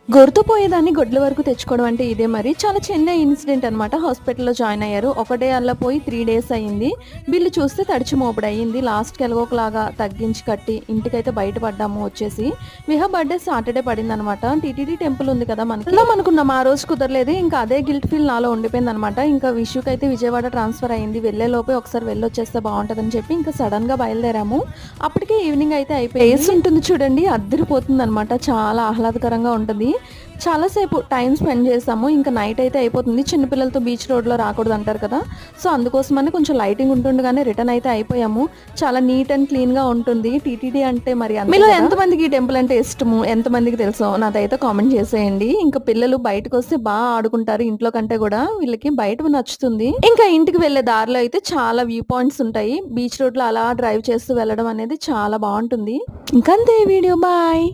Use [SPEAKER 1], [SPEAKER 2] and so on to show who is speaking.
[SPEAKER 1] గొర్రెతో పోయేదాన్ని గొడ్ల వరకు తెచ్చుకోవడం అంటే ఇదే మరి. చాలా చిన్న ఇన్సిడెంట్ అనమాట. హాస్పిటల్‌లో జాయిన్ అయ్యారు. ఒకటే అలా పోయి 3 డేస్ అయింది. బిల్లు చూస్తే తడిచి మోపుడయింది. లాస్ట్‌కి ఎలాగోకలాగా తగ్గించి కట్టి ఇంటికైతే బయట పడ్డాము వచ్చేసి. విహా బర్త్‌డే సాటర్‌డే పడిందనమాట. టీటీడీ టెంపుల్ ఉంది కదా మనకి. వెళ్దాం అనుకున్నాం. ఆ రోజు కుదరలేదు. ఇంకా అదే గిల్ట్ ఫీల్ నాలో ఉండిపోయిందనమాట. ఇంకా విషుకైతే విజయవాడ ట్రాన్స్‌ఫర్ అయింది. వెళ్ళేలోపే ఒకసారి వెళ్ళొచ్చేస్తే బావుంటదని చెప్పి ఇంకా సడెన్‌గా బయలుదేరాము. అప్పటికే ఈవినింగ్ అయితే అయిపోయింది. ప్లేస్ ఉంటుంది చూడండి అద్దిరిపోతుందనమాట. చాలా ఆహ్లాదకరంగా ఉంటుంది. చాలా సేపు టైం స్పెండ్ చేసాము. ఇంకా నైట్ అయితే అయిపోతుంది. చిన్న పిల్లలతో బీచ్ రోడ్‌లో రాకూడదంటారు కదా! సో, అందుకోసమని కొంచెం లైటింగ్ ఉంటుండగానే రిటర్న్ అయితే అయిపోయాము. చాలా నీట్ అండ్ క్లీన్‌గా ఉంటుంది. టీటీడీ అంటే మరి అంతే మీలో ఎంతమందికి ఈ టెంపుల్ అంటే ఇష్టము? ఎంతమందికి తెలుసో నాకైతే కామెంట్ చేసేయండి. ఇంకా పిల్లలు బయటకొస్తే ఆడుకుంటారు ఇంట్లో కంటే గూడా. వీళ్ళకి బయట నచ్చుతుంది. ఇంకా ఇంటికి వెళ్ళే దారిలో అయితే చాలా వ్యూ పాయింట్స్ ఉంటాయి. బీచ్ రోడ్‌లో అలా డ్రైవ్ చేస్తూ వెళ్ళడం అనేది చాలా బావుంటుంది. ఇంకంతే వీడియో. బాయ్.